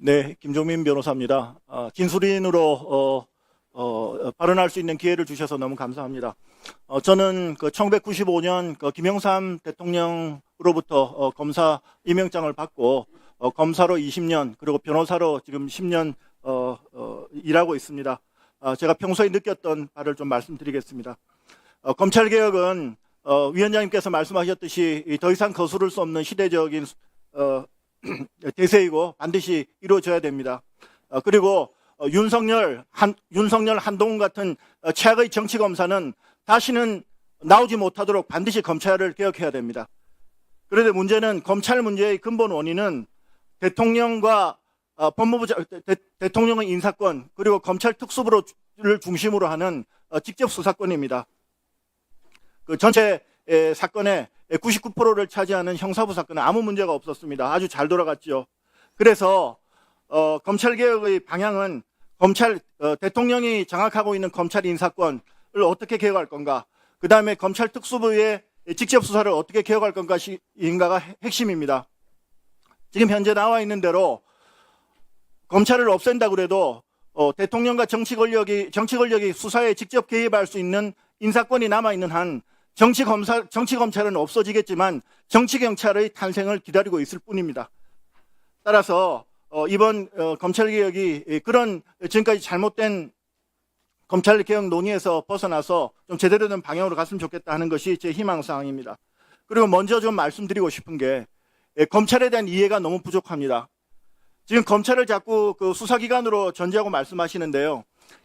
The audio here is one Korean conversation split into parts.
네, 김종민 변호사입니다. 진술인으로 발언할 수 있는 기회를 주셔서 너무 감사합니다. 저는 1995년 김영삼 대통령으로부터 검사 임명장을 받고 검사로 20년 그리고 변호사로 지금 10년 일하고 있습니다. 제가 평소에 느꼈던 바를 좀 말씀드리겠습니다. 검찰개혁은 위원장님께서 말씀하셨듯이 더 이상 거스를 수 없는 시대적인 대세이고 반드시 이루어져야 됩니다. 그리고 윤석열, 한동훈 같은 최악의 정치검사는 다시는 나오지 못하도록 반드시 검찰을 개혁해야 됩니다. 그런데 문제는 검찰 문제의 근본 원인은 대통령과 대통령의 인사권 그리고 검찰 특수부를 중심으로 하는 직접 수사권입니다. 그 전체 사건의 99%를 차지하는 형사부 사건은 아무 문제가 없었습니다. 아주 잘 돌아갔죠. 그래서 검찰개혁의 방향은 대통령이 장악하고 있는 검찰 인사권을 어떻게 개혁할 건가, 그 다음에 검찰 특수부의 직접 수사를 어떻게 개혁할 건가인가가 핵심입니다. 지금 현재 나와 있는 대로 검찰을 없앤다고 그래도 대통령과 정치 권력이 수사에 직접 개입할 수 있는 인사권이 남아있는 한 정치 검찰은 없어지겠지만 정치 경찰의 탄생을 기다리고 있을 뿐입니다. 따라서 이번 검찰개혁이 그런 지금까지 잘못된 검찰개혁 논의에서 벗어나서 좀 제대로 된 방향으로 갔으면 좋겠다 하는 것이 제 희망사항입니다. 그리고 먼저 좀 말씀드리고 싶은 게 검찰에 대한 이해가 너무 부족합니다. 지금 검찰을 자꾸 수사기관으로 전제하고 말씀하시는데요.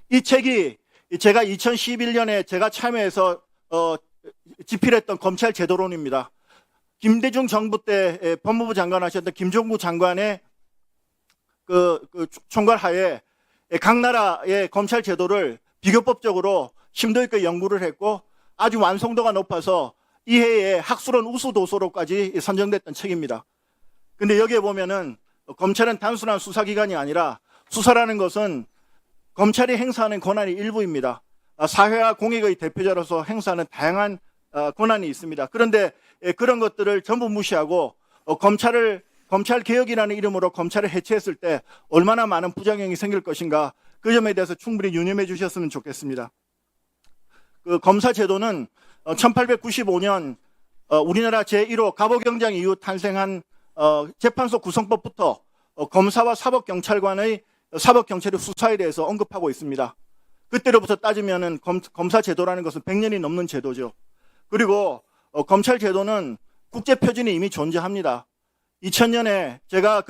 이 책이 제가 2011년에 제가 참여해서 집필했던 검찰 제도론입니다. 김대중 정부 때 법무부 장관 하셨던 김종구 장관의 총괄하에 각 나라의 검찰 제도를 비교법적으로 심도 있게 연구를 했고 아주 완성도가 높아서 이해의 학술원 우수 도서로까지 선정됐던 책입니다. 근데 여기에 보면은 검찰은 단순한 수사기관이 아니라 수사라는 것은 검찰이 행사하는 권한의 일부입니다. 사회와 공익의 대표자로서 행사하는 다양한 권한이 있습니다. 그런데 그런 것들을 전부 무시하고 검찰 개혁이라는 이름으로 검찰을 해체했을 때 얼마나 많은 부작용이 생길 것인가, 그 점에 대해서 충분히 유념해 주셨으면 좋겠습니다. 검사 제도는 1895년 우리나라 제1호 갑오경장 이후 탄생한 재판소 구성법부터 검사와 사법경찰관의 사법경찰의 수사에 대해서 언급하고 있습니다. 그때로부터 따지면은 검사 제도라는 것은 100년이 넘는 제도죠. 그리고 검찰 제도는 국제 표준이 이미 존재합니다. 2000년에 제가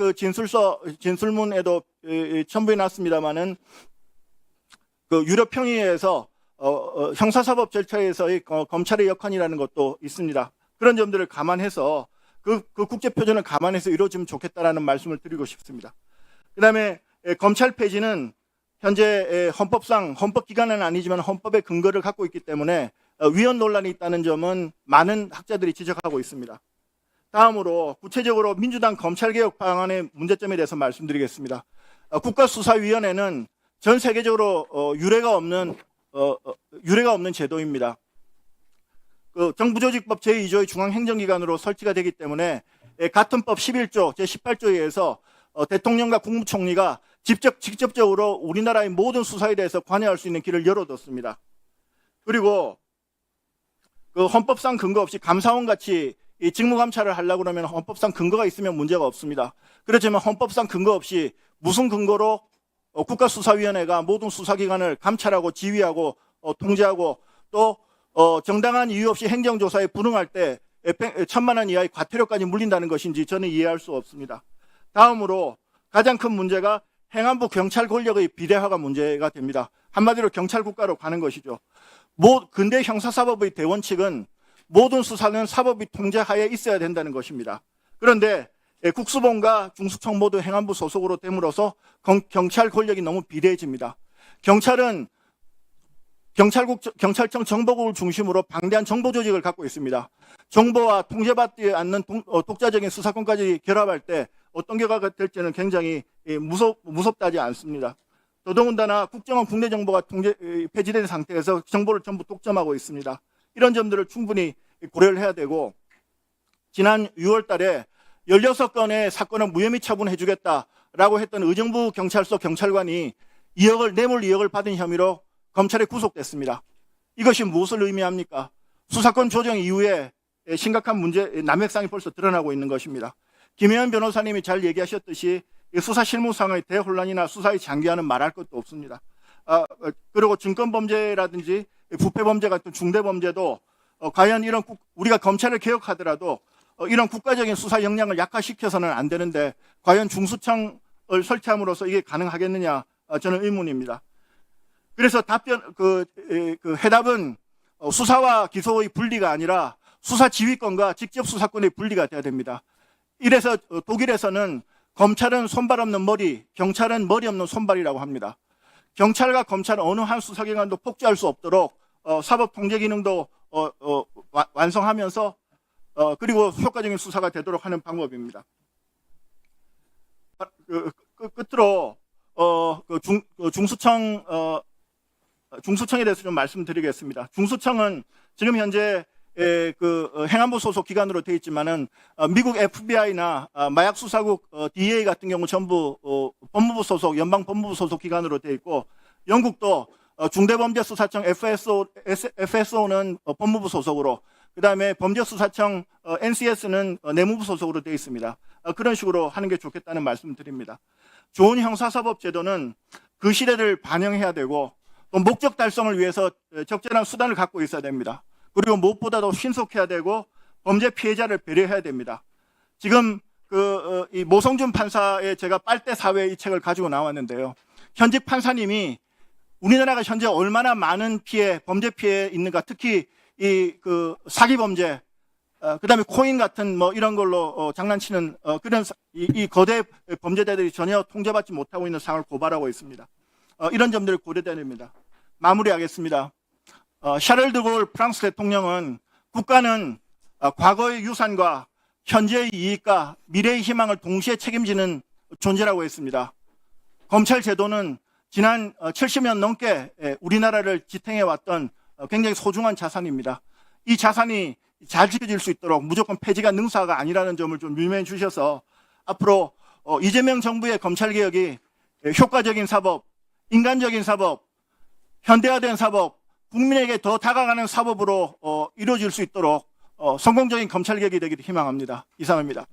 진술문에도 첨부해 놨습니다만은 유럽 평의회에서 형사사법 절차에서의 검찰의 역할이라는 것도 있습니다. 그런 점들을 감안해서 그 국제 표준을 감안해서 이루어지면 좋겠다라는 말씀을 드리고 싶습니다. 그다음에 검찰 폐지는 현재 헌법상 헌법기관은 아니지만 헌법의 근거를 갖고 있기 때문에 위헌 논란이 있다는 점은 많은 학자들이 지적하고 있습니다. 다음으로 구체적으로 민주당 검찰개혁 방안의 문제점에 대해서 말씀드리겠습니다. 국가수사위원회는 전 세계적으로 유례가 없는 제도입니다. 정부조직법 제2조의 중앙행정기관으로 설치가 되기 때문에 같은 법 11조 제18조에 의해서 대통령과 국무총리가 직접적으로 우리나라의 모든 수사에 대해서 관여할 수 있는 길을 열어뒀습니다. 그리고 헌법상 근거 없이 감사원 같이 직무감찰을 하려고 그러면 헌법상 근거가 있으면 문제가 없습니다. 그렇지만 헌법상 근거 없이 무슨 근거로 국가수사위원회가 모든 수사기관을 감찰하고 지휘하고 통제하고 또 정당한 이유 없이 행정조사에 불응할 때 1,000만 원 이하의 과태료까지 물린다는 것인지 저는 이해할 수 없습니다. 다음으로 가장 큰 문제가 행안부 경찰 권력의 비례화가 문제가 됩니다. 한마디로 경찰 국가로 가는 것이죠. 근대 형사사법의 대원칙은 모든 수사는 사법의 통제하에 있어야 된다는 것입니다. 그런데 국수본과 중수청 모두 행안부 소속으로 됨으로써 경찰 권력이 너무 비례해집니다. 경찰은 경찰청 정보국을 중심으로 방대한 정보 조직을 갖고 있습니다. 정보와 통제받지 않는 독자적인 수사권까지 결합할 때 어떤 결과가 될지는 굉장히 무섭다지 않습니다. 더더군다나 국정원 국내 정보가 폐지된 상태에서 정보를 전부 독점하고 있습니다. 이런 점들을 충분히 고려를 해야 되고, 지난 6월 달에 16건의 사건을 무혐의 처분해 주겠다라고 라고 했던 의정부 경찰서 경찰관이 뇌물 2억을 받은 혐의로 검찰에 구속됐습니다. 이것이 무엇을 의미합니까? 수사권 조정 이후에 심각한 문제, 남획상이 벌써 드러나고 있는 것입니다. 김혜연 변호사님이 잘 얘기하셨듯이 수사 실무상의 대혼란이나 수사의 장기화는 말할 것도 없습니다. 그리고 증권범죄라든지 부패범죄 같은 중대범죄도 과연 이런 우리가 검찰을 개혁하더라도 이런 국가적인 수사 역량을 약화시켜서는 안 되는데 과연 중수청을 설치함으로써 이게 가능하겠느냐, 저는 의문입니다. 그래서 해답은 수사와 기소의 분리가 아니라 수사 지휘권과 직접 수사권의 분리가 돼야 됩니다. 이래서 독일에서는 검찰은 손발 없는 머리, 경찰은 머리 없는 손발이라고 합니다. 경찰과 검찰은 어느 한 수사기관도 폭주할 수 없도록 사법 통제 기능도 완성하면서 그리고 효과적인 수사가 되도록 하는 방법입니다. 끝으로 중수청에 대해서 좀 말씀드리겠습니다. 중수청은 지금 현재 행안부 소속 기관으로 되어 있지만은 미국 FBI나 마약수사국 DEA 같은 경우 전부 법무부 소속, 연방법무부 소속 기관으로 되어 있고, 영국도 중대범죄수사청 FSO는 법무부 소속으로, 그 다음에 범죄수사청 NCS는 내무부 소속으로 되어 있습니다. 그런 식으로 하는 게 좋겠다는 말씀 드립니다. 좋은 형사사법제도는 그 시대를 반영해야 되고 또 목적 달성을 위해서 적절한 수단을 갖고 있어야 됩니다. 그리고 무엇보다도 신속해야 되고 범죄 피해자를 배려해야 됩니다. 지금 이 모성준 판사의 제가 빨대 사회 이 책을 가지고 나왔는데요. 현직 판사님이 우리나라가 현재 얼마나 많은 범죄 피해 있는가, 특히 사기 범죄, 그다음에 코인 같은 이런 걸로 장난치는 그런 이 거대 범죄자들이 전혀 통제받지 못하고 있는 상황을 고발하고 있습니다. 이런 점들을 고려해야 됩니다. 마무리하겠습니다. 샤를 드골 프랑스 대통령은 국가는 과거의 유산과 현재의 이익과 미래의 희망을 동시에 책임지는 존재라고 했습니다. 검찰 제도는 지난 70년 넘게 우리나라를 지탱해왔던 굉장히 소중한 자산입니다. 이 자산이 잘 지켜질 수 있도록 무조건 폐지가 능사가 아니라는 점을 좀 유명해 주셔서 앞으로 이재명 정부의 검찰개혁이 효과적인 사법, 인간적인 사법, 현대화된 사법, 국민에게 더 다가가는 사법으로 이루어질 수 있도록 성공적인 검찰개혁이 되기를 희망합니다. 이상입니다.